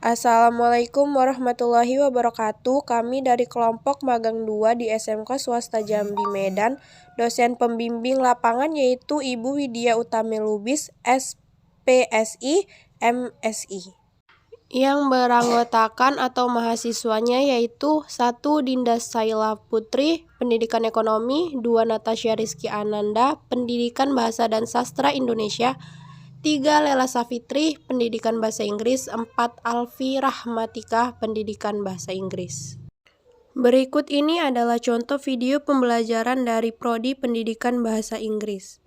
Assalamualaikum warahmatullahi wabarakatuh. Kami dari kelompok magang 2 di SMK Swasta Jambi Medan. Dosen pembimbing lapangan yaitu Ibu Widya Utami Lubis, SPSI, MSI. Yang beranggotakan atau mahasiswanya yaitu 1. Dinda Saila Putri, Pendidikan Ekonomi, 2. Natasha Rizky Ananda, Pendidikan Bahasa dan Sastra Indonesia, 3. Lela Safitri, Pendidikan Bahasa Inggris, 4. Alfi Rahmatika, Pendidikan Bahasa Inggris. Berikut ini adalah contoh video pembelajaran dari Prodi Pendidikan Bahasa Inggris.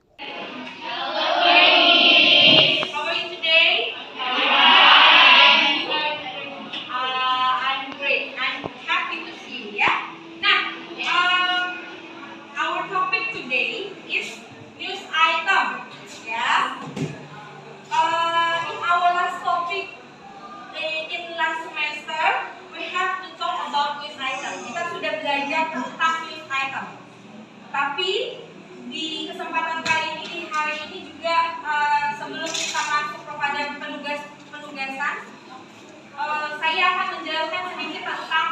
Tentang news item. Tapi di kesempatan kali ini, di hari ini juga sebelum kita masuk kepada penugasan, saya akan menjelaskan sedikit tentang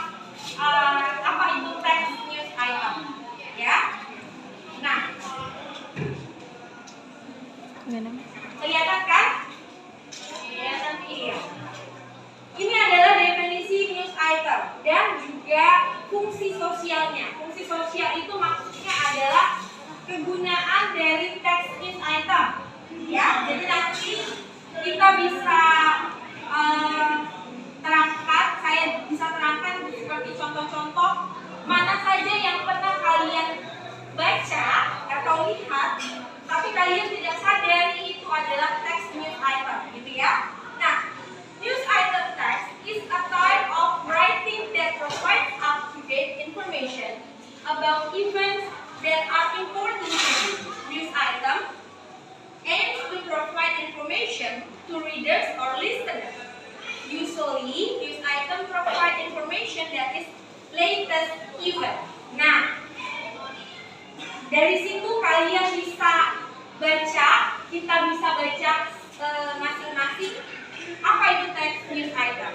apa itu text news item, ya. Nah, kelihatan kan? Kelihatan ini. Ini adalah definisi news item dan juga fungsi sosialnya. Fungsi sosial itu maksudnya adalah kegunaan dari text news item. Ya, jadi nanti kita bisa terangkan, saya bisa terangkan seperti contoh-contoh mana saja yang pernah kalian baca atau lihat, tapi kalian tidak sadari itu adalah text news item, gitu ya. Nah, news item text is a type of writing that provides up-to-date information about events that are important to you. News item aims to provide information to readers or listeners. Usually, news item provide information that is latest event. Nah, dari situ kalian bisa baca, kita bisa baca masing-masing apa itu text news item.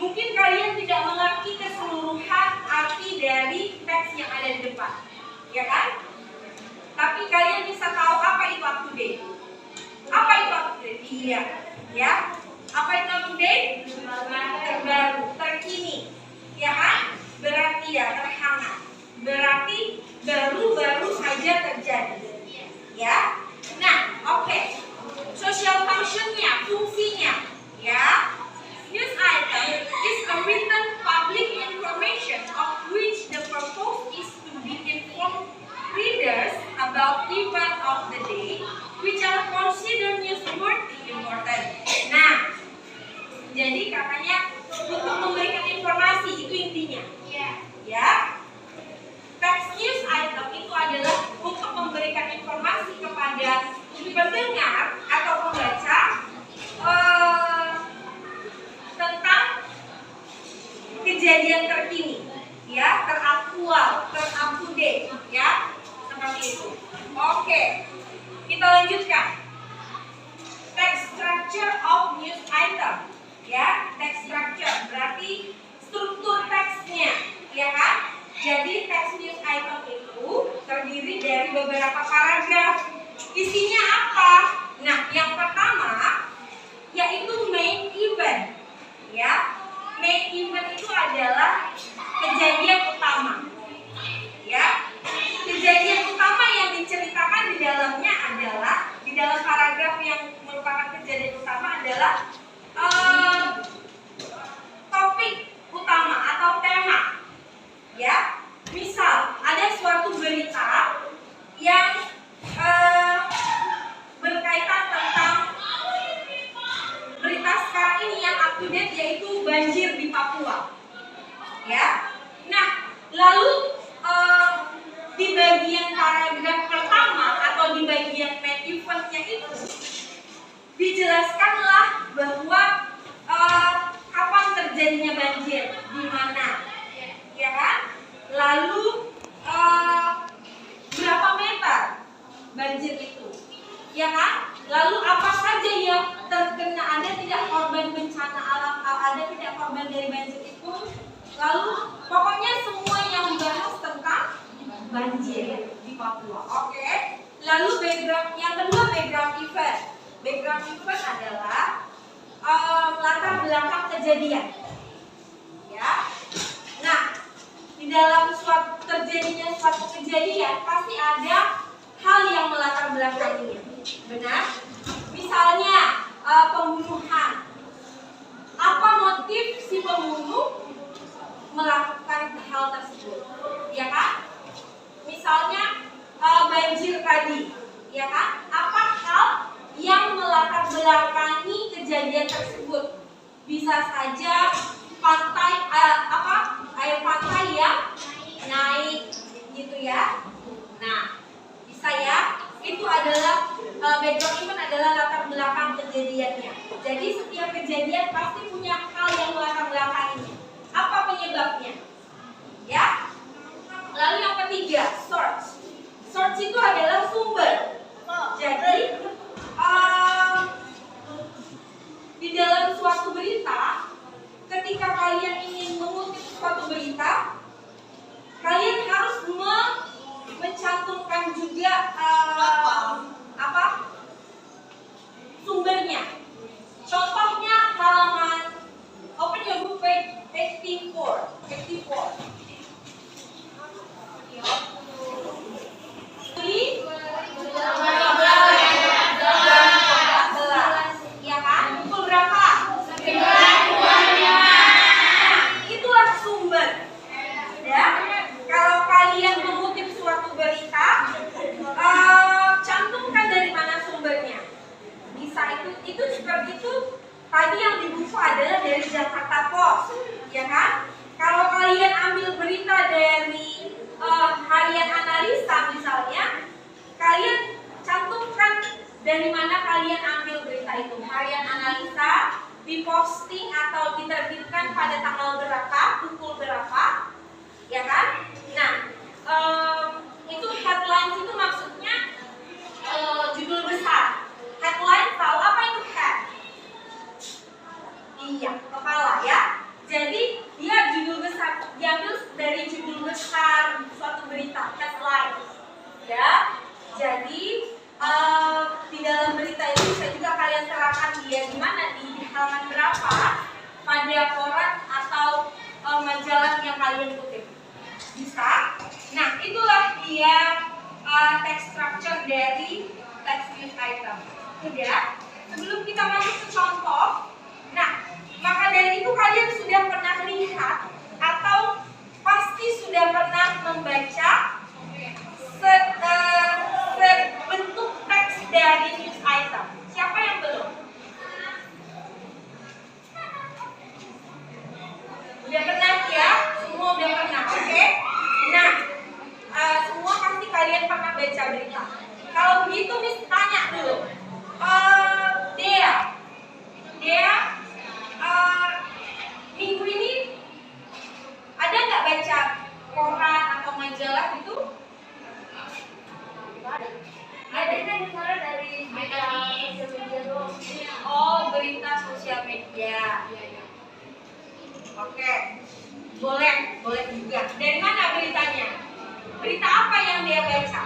Mungkin kalian tidak mengerti keseluruhan arti dari teks yang ada di depan, ya kan? Tapi kalian bisa tahu apa itu up to date. Apa itu up to date? Iya, ya. Apa itu up to date? Terbaru, terkini, ya kan? Berarti ya terhangat. Berarti baru-baru saja terjadi, ya. Nah, oke. Social functionnya, fungsinya, ya. News item is a written public information of which the purpose is to be informed readers about event of the day which are considered newsworthy important. Nah, jadi katanya untuk memberikan informasi, itu intinya. Ya. Text news item itu adalah untuk memberikan informasi kepada pendengar atau pembaca tentang kejadian terkini, ya, teraktual, ter-up-to-date, ya, seperti itu. Oke, kita lanjutkan. Text structure of news item, ya, text structure berarti struktur teksnya, ya kan? Jadi text news item itu terdiri dari beberapa paragraf. Isinya apa? Nah, yang pertama yaitu main event, ya. Main event itu adalah kejadian utama, ya. Kejadian utama yang diceritakan di dalamnya adalah, di dalam paragraf yang merupakan kejadian utama adalah topik utama atau tema, ya. Misal ada suatu berita yang berkaitan tentang berita sekarang ini yang up to date, yaitu banjir di Papua, ya. Nah, lalu di bagian paragraf pertama atau di bagian main eventnya itu dijelaskanlah bahwa kapan terjadinya banjir, di mana, ya kan? Lalu berapa meter banjir itu, ya kan? Lalu apa saja yang terkena, ada tidak korban bencana alam, ada korban dari banjir itu. Lalu pokoknya semua yang dibahas tentang banjir di Papua. Oke. Lalu background yang kedua, background event. Background event adalah latar belakang kejadian. Ya. Nah, di dalam terjadinya suatu kejadian pasti ada hal yang melatar belakanginya. Benar? Misalnya pembunuhan. Apa motif si pembunuh melakukan hal tersebut? Ya kan? Misalnya banjir tadi, ya kan? Apa hal yang melatar belakangi kejadian tersebut? Bisa saja pantai air pantai yang naik gitu ya. Nah, bisa ya. Itu adalah background event adalah latar belakang kejadiannya. Jadi setiap kejadian pasti punya hal yang melatar belakanginya. Apa penyebabnya? Ya. Lalu yang ketiga, source. Source itu adalah sumber. Jadi di dalam suatu berita, ketika kalian ingin mengutip suatu berita, kalian harus mencantumkan juga sumbernya. Contohnya halaman open your book page 84. Ya kan? Pukul berapa? 9.25. Itulah sumber. Ya. Kalau kalian mengutip suatu berita, cantumkan dari mana sumbernya. Bisa itu seperti itu. Tadi yang di buku adalah dari Jakarta Post, ya kan? Kalau kalian ambil berita dari Harian Analisa misalnya, kalian cantumkan dari mana kalian ambil berita itu. Harian Analisa diposting atau diterbitkan pada tanggal berapa, pukul berapa, ya kan? Nah, itu headlines itu maksudnya judul besar. Headline tahu apa itu head? Iya, kepala ya. Jadi dia judul besar, diambil dari judul besar suatu berita, headline. Ya. Jadi di dalam berita itu bisa juga kalian terapkan dia di mana, di halaman berapa pada koran atau majalah yang kalian kutip. Bisa. Nah, itulah dia text structure dari text news item. Sudah. Sebelum kita masuk ke contoh, nah, maka dari itu kalian sudah pernah lihat atau pasti sudah pernah membaca bentuk teks dari news item. Siapa yang belum? Udah pernah ya? Semua udah pernah, oke? Nah, semua pasti kalian pernah baca berita. Kalau begitu, Miss tanya dulu. Dea, minggu ini ada nggak baca koran atau majalah itu? Ada kan dari berita sosial media. Oh, berita sosial media. Oke, boleh juga. Dari mana beritanya? Berita apa yang dia baca?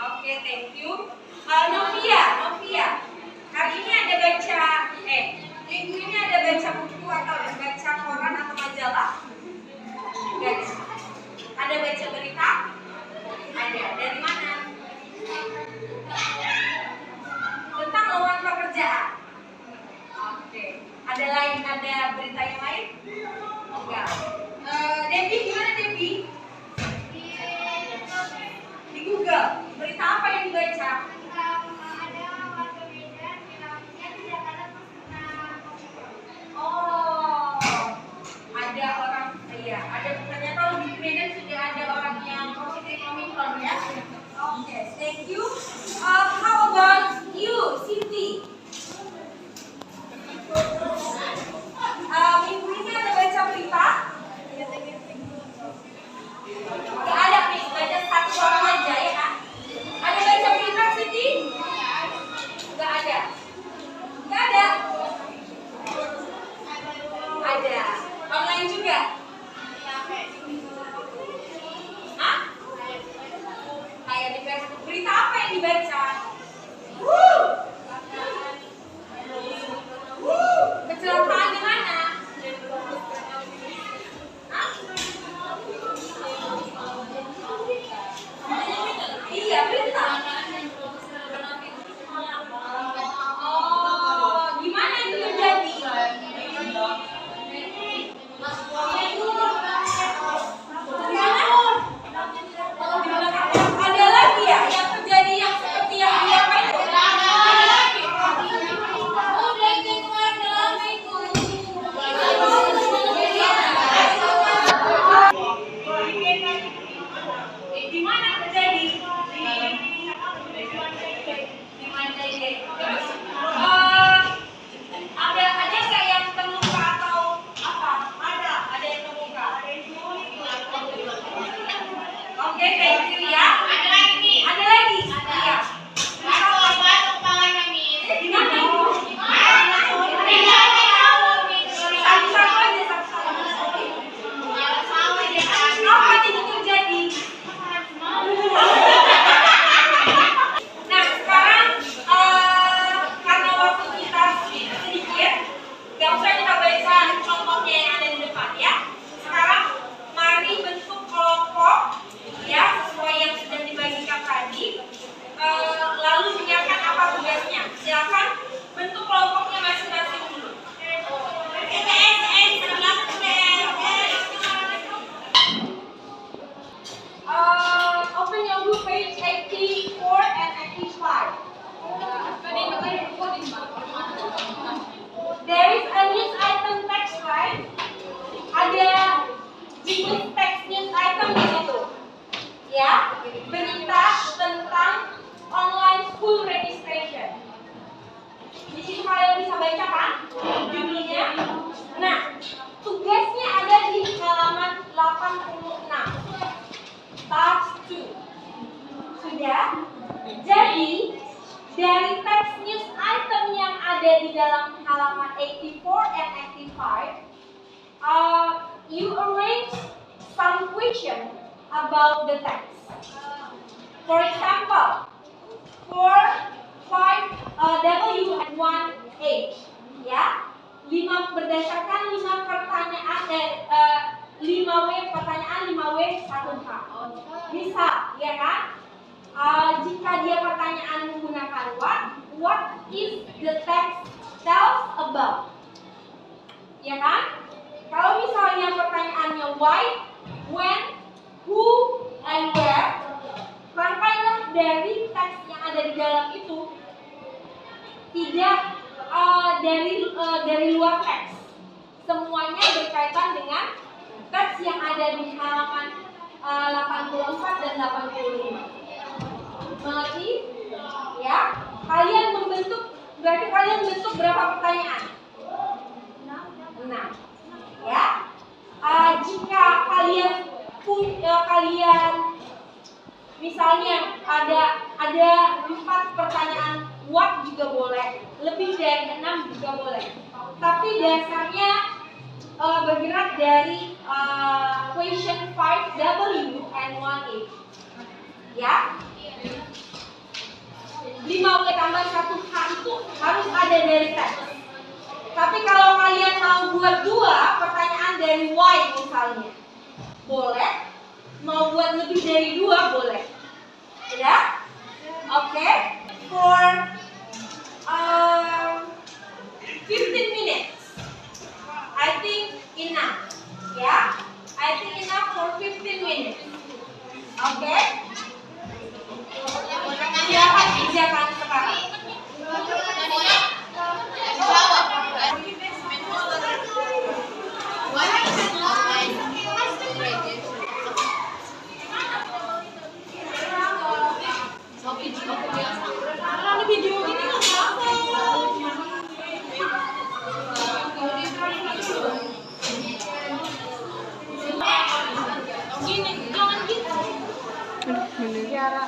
Oke, thank you. Novia, hari ini ada baca, minggu ini ada baca buku atau ada baca koran atau majalah? Enggak. Ada baca berita? Ada. Dari mana? Tentang lowongan pekerjaan. Oke. Ada berita yang lain? Enggak. Debbie, gimana Debbie? Di Google. Berita apa yang dibaca? Oh, ada orang, ada ternyata di Medan sudah ada orang yang positif Omicron ya. Oke, thank you. How about you, Siti? Minggu ini ada baca berita? you arrange some question about the text. For example, for 5W and 1H, ya, berdasarkan 5 pertanyaan 5W pertanyaan 5W 1H. Bisa, ya kan? Jika dia pertanyaan menggunakan what is the text tells about? Ya kan? Kalau misalnya pertanyaannya why, when, who, and where, rangkailah dari teks yang ada di dalam itu tidak dari luar teks. Semuanya berkaitan dengan teks yang ada di halaman 84 dan 85. Mengerti? Ya, berarti kalian bentuk berapa pertanyaan? 6. Ya. Jika kalian misalnya ada 4 pertanyaan what juga boleh, lebih dari 6 juga boleh. Tapi dasarnya bergerak dari question 5W and 1H. Ya. 5W tambah 1H itu harus ada dari teks. Tapi kalau kalian mau buat 2 pertanyaan dari why misalnya, boleh. Mau buat lebih dari 2 boleh. Ya? Oke. For 15 minutes. I think enough. Ya? I think enough for 15 minutes. Oke? Silakan kerjakan sekarang. Video ini nggak gini, jangan gitu. Biara.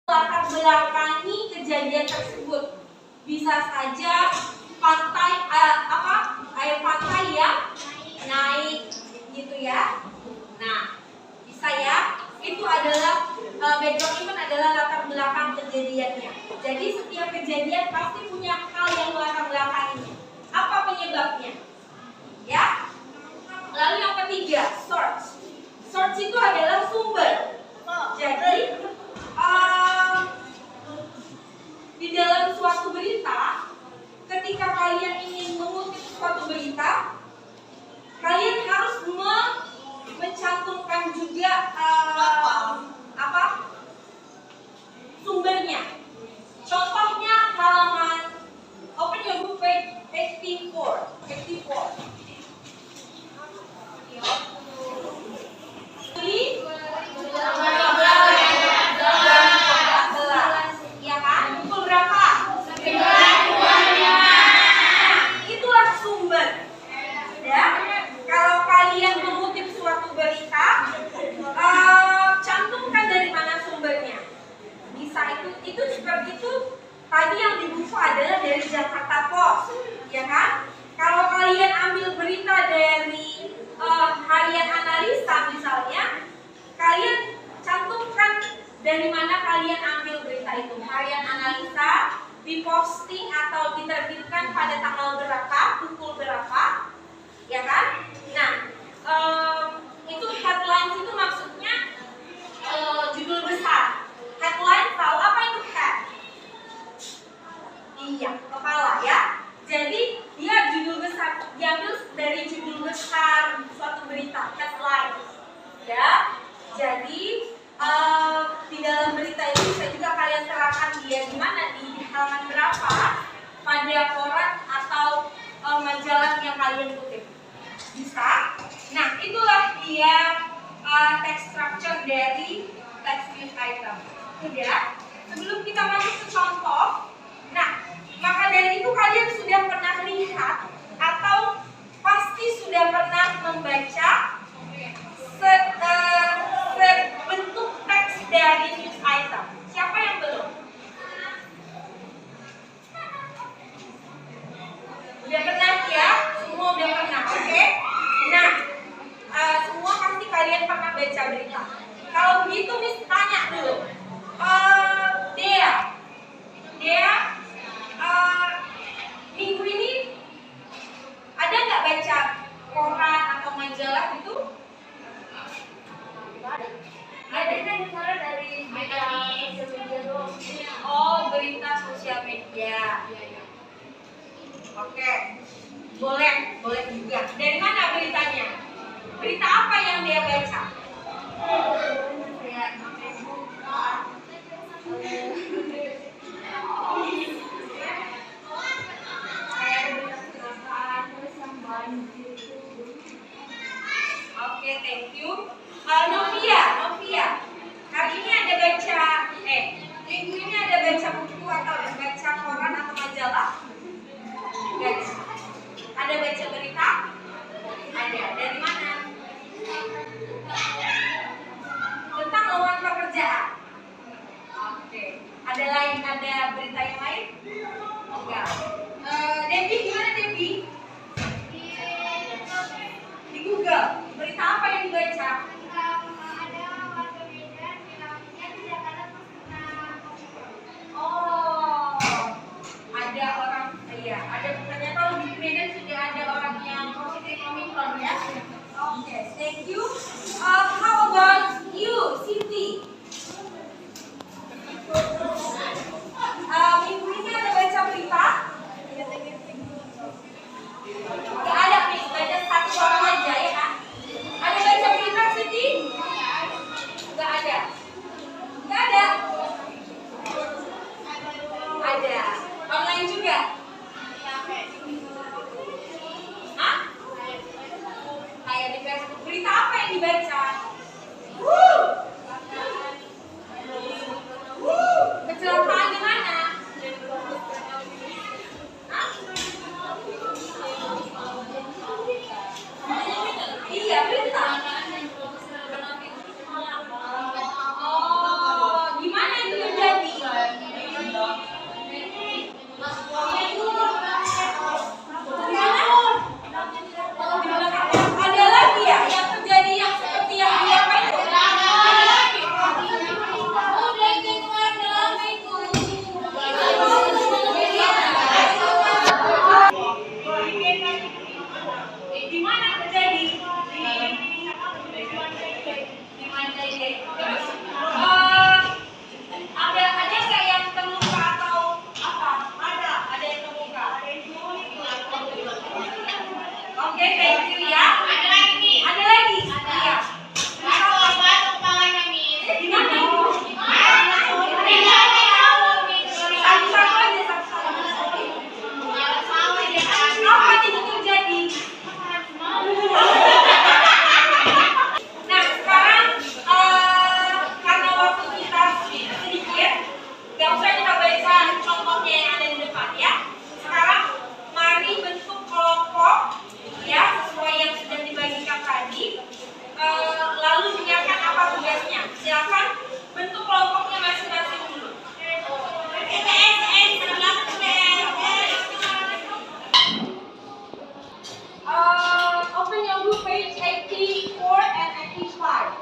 Latar belakangi kejadian tersebut, bisa saja pantai air pantai yang naik gitu ya. Nah, bisa ya, itu adalah background event adalah latar belakang kejadiannya. Jadi setiap kejadian pasti punya hal yang latar belakanginya. Apa penyebabnya? Ya. Lalu yang ketiga, source. Source itu adalah sumber. Jadi di dalam suatu berita, ketika kalian ingin mengutip suatu berita, kalian harus mencantumkan juga sumbernya. Contohnya halaman open your book page 84. Ya kan? Pukul berapa? 9.25. Itulah sumber. kalian analisa misalnya, kalian cantumkan dari mana kalian ambil berita itu. Kalian analisa, diposting atau diterbitkan pada tanggal berapa, pukul berapa, ya kan? Nah, itu headlines itu maksudnya judul besar. Headline tahu apa itu head? Iya, kepala ya. Jadi dia judul besar, diambil dari judul besar suatu berita, headline. Ya, jadi di dalam berita itu bisa juga kalian terapkan dia di mana, di halaman berapa pada koran atau majalah yang kalian kutip. Bisa. Nah, itulah dia text structure dari text news item. Sudah. Sebelum kita masuk ke contoh, nah, maka dari itu kalian sudah pernah lihat atau pasti sudah pernah membaca bentuk teks dari news item. Siapa yang belum? Udah pernah ya? Semua udah pernah, oke? Nah, semua pasti kalian pernah baca berita. Kalau begitu, Miss tanya dulu. Dea, minggu ini ada nggak baca koran atau majalah itu? Ada dari berita sosial media doang. Oh, berita sosial media. Oke, boleh juga. Dari mana beritanya? Berita apa yang dia baca? Oke, thank you. Novia, hari ini ada baca, minggu ini ada baca buku atau baca koran atau majalah? Guys, ada baca berita? Ada. Dari mana? Tentang lowongan pekerjaan. Oke. Ada berita yang lain? Enggak. Debbie, gimana Debbie? Di Google. Berita apa yang dibaca? Oh, ada orang, iya, ada ternyata di Medan sudah ada orang yang positif Omicron ya. Oke, thank you. How about you, Siti? Minggu ini ada baca berita? Gak ada nih, baca satu orang aja ya kan? Ada baca berita Siti? Gak ada. Gak ada. Ada. Online juga? Hah? Kayak di Facebook. Berita apa yang dibaca? Kecelakaan di mana? Hah? Iya, berita. Oh, gimana itu terjadi? Ada lagi ya yang terjadi yang seperti yang dia main? Di mana terjadi? Di mana ini? Ada nggak yang terluka atau apa? Ada yang terluka. Oke, thank you ya. Ada lagi. Iya. Di mana itu? Satu-satu aja, satu-satu. Apa itu terjadi? Nah, sekarang karena waktu kita sedikit, gak usah kita baca contohnya yang ada di depan ya. Sekarang mari bentuk kelompok ya sesuai page 84 and 85.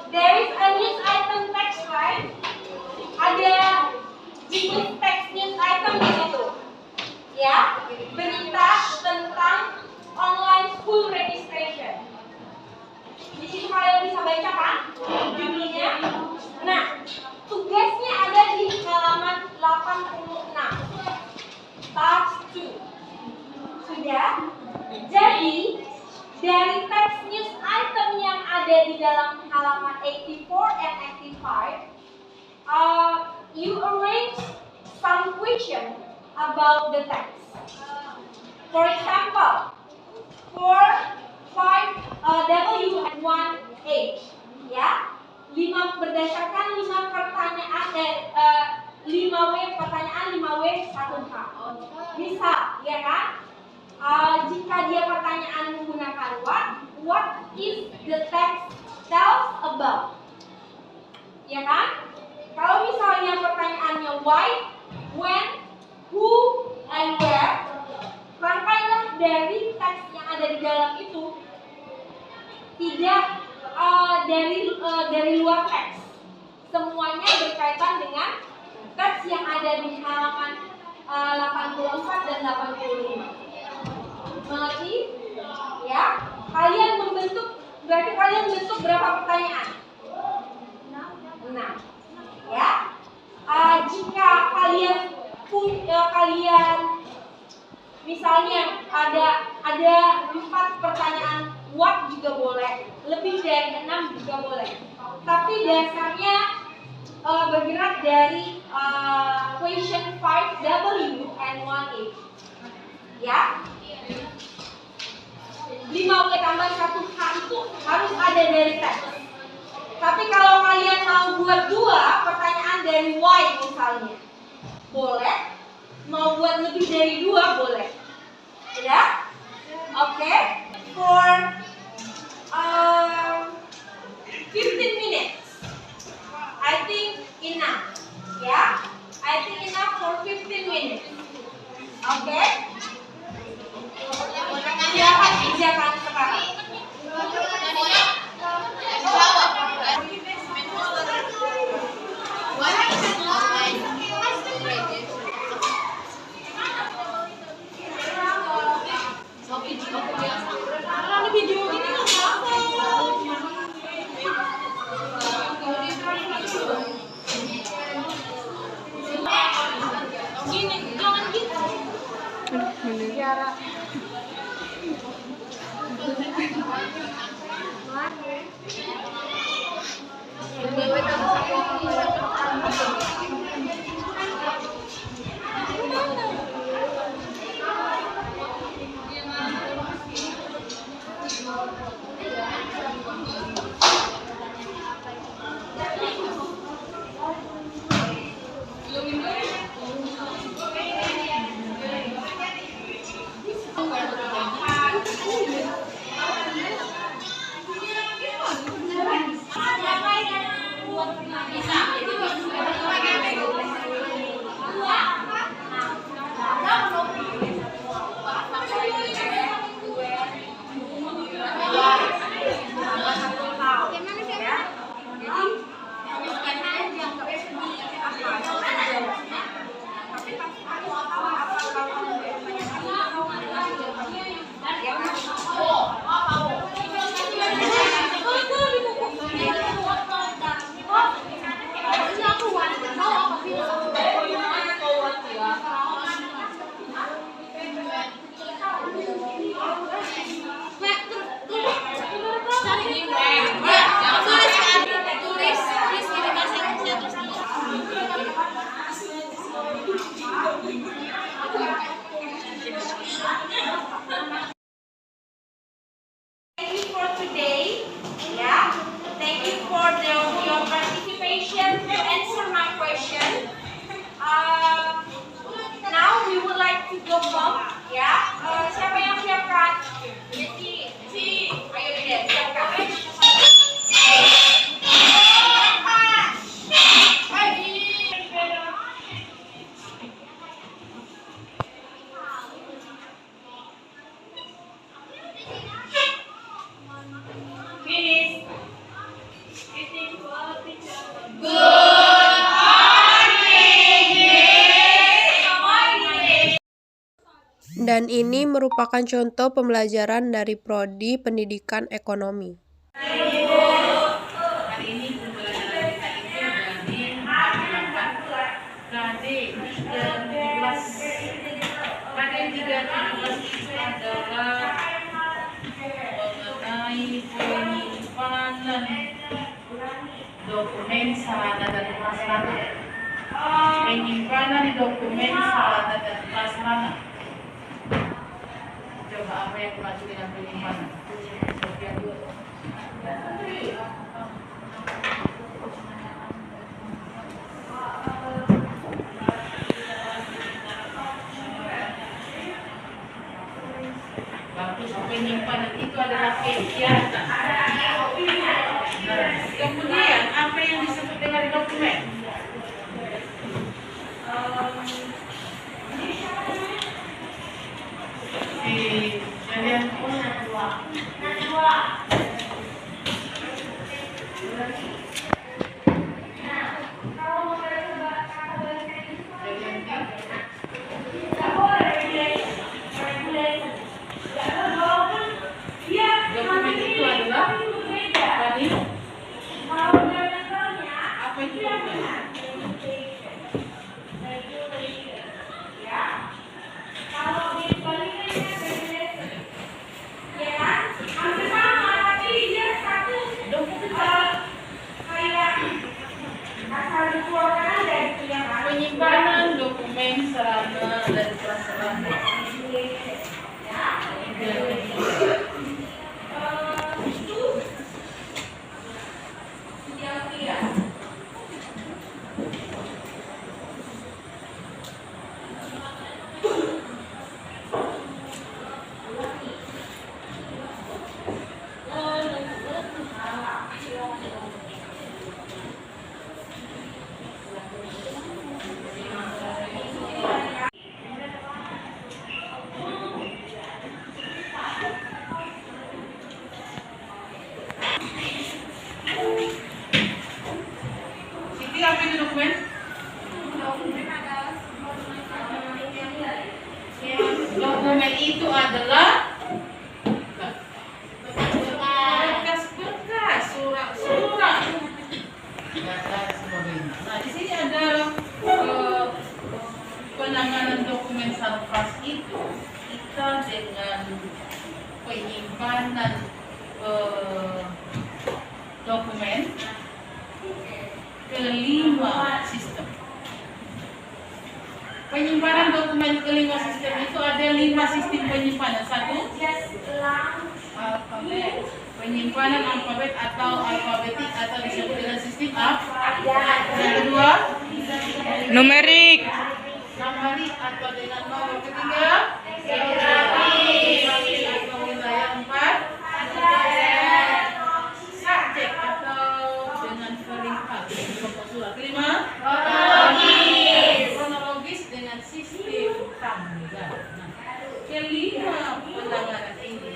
There is a news item text, right? Ada jenis teks news item di situ. Ya, berita tentang online school registration. Di situ kalian bisa baca kan judulnya. Nah, tugasnya ada di halaman 86. Task 2. Sudah? Jadi, dari teks news item yang ada di dalam halaman 84 and 85, you arrange some question about the text. For example, for 5W1H, ya, berdasarkan 5 pertanyaan 5W pertanyaan 5W1H. Bisa, ya kan? Jika dia pertanyaan menggunakan what is the text tells about? Ya kan? Kalau misalnya pertanyaannya why, when, who, and where, rangkailah dari teks yang ada di dalam itu tidak dari luar teks. Semuanya berkaitan dengan teks yang ada di halaman 84 dan 85. Mengerti? Ya, berarti kalian membentuk berapa pertanyaan? 6. Ya, jika kalian misalnya ada 4 pertanyaan what juga boleh, lebih dari 6 juga boleh. Tapi dasarnya bergerak dari question 5W and 1H. Ya. 5W tambah 1H itu harus ada dari teks. Tapi kalau kalian mau buat 2 pertanyaan dari why misalnya, boleh. Mau buat lebih dari 2 boleh. Ya? Oke. For 15 minutes. I think enough. Ya? I think enough for 15 minutes. Oke? Silakan kerjakan sekarang. Video ini nggak apa-apa. Gini, jangan gitu. Biara. Thank you for today. Yeah. Thank you for your participation to answer my question. Now we would like to go home. Ya. Siapa yang siapkan? Ayo deh, siapkan. Dan ini merupakan contoh pembelajaran dari Prodi Pendidikan Ekonomi. Hari ini pembelajaran kita itu dari KD 317. KD 317 itu adalah mengenai penyimpanan dokumen sarana dan prasarana. Penyimpanan dokumen sarana dan prasarana. Coba apa yang dimaksud dengan penyimpanan? Sofia dulu. Bagus, penyimpanan itu adalah kegiatan. Kemudian apa yang disebut dengan dokumen? Kalian dokumen itu adalah apa nih? Apa itu dokumen? Penyimpanan dokumen sarana dan prasarana. Siti, apa itu dokumen? Dokumen itu adalah berkas-berkas, surat-surat, dan sebagainya. Nah, di sini ada penanganan dokumen sarpras itu kita dengan penyimpanan dokumen kelima sistem. Penyimpanan dokumen kelima sistem itu ada 5 sistem penyimpanan. Satu, alfabet. Penyimpanan alfabet atau alfabetik atau disebut dengan sistem apa? Yang kedua, Numerik. numerik atau dengan nomor. Ketiga, geografi atau wilayah. 4, subjek atau dengan perihal pokok surat. 5, kronologis dengan sistem tanggal. Nah, kelima penanganan ini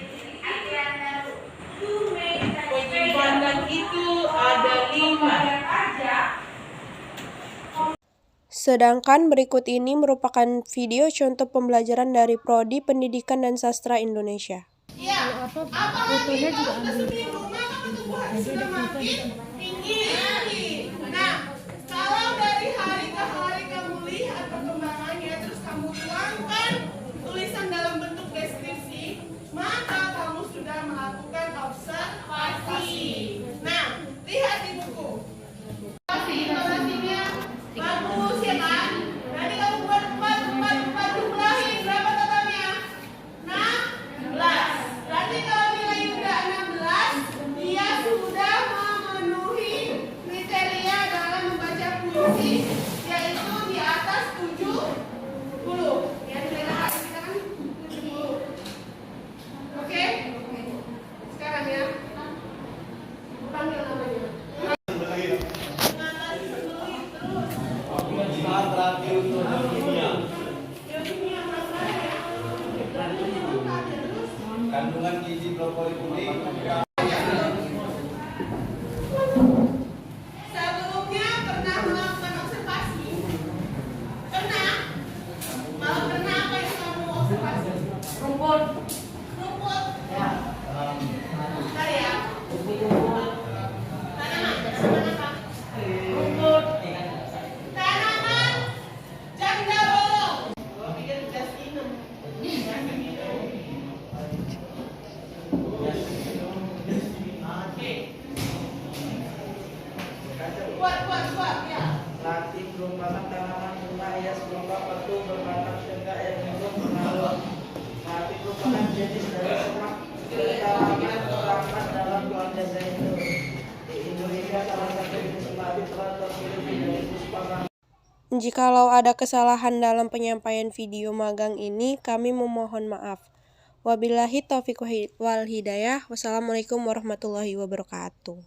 penyimpanan itu ada 5. Sedangkan berikut ini merupakan video contoh pembelajaran dari Prodi Pendidikan dan Sastra Indonesia. Ya, apalagi kalau udah seminggu, maka pertumbuhan sudah makin tinggi. Nah, kalau dari hari ke hari kamu lihat perkembangannya, terus kamu tuangkan tulisan dalam bentuk deskripsi, maka kamu sudah melakukan observasi. Nah, lihat di buku. Informasinya bagus ya kan? Nanti kamu buat jumlahin berapa totalnya? 16. Berarti kalau nilai udah 16, dia sudah memenuhi kriteria dalam membaca puisi, yaitu di atas 70. Ya, nilai atas kita kan 70. Oke? Sekarang ya. Panggil namanya. Kandungan gizi brokoli putih. Sebelumnya pernah melakukan observasi? Pernah? Kalau pernah, apa yang kamu observasi? Jikalau ada kesalahan dalam penyampaian video magang ini, kami memohon maaf. Wabillahi taufiq wal hidayah. Wassalamualaikum warahmatullahi wabarakatuh.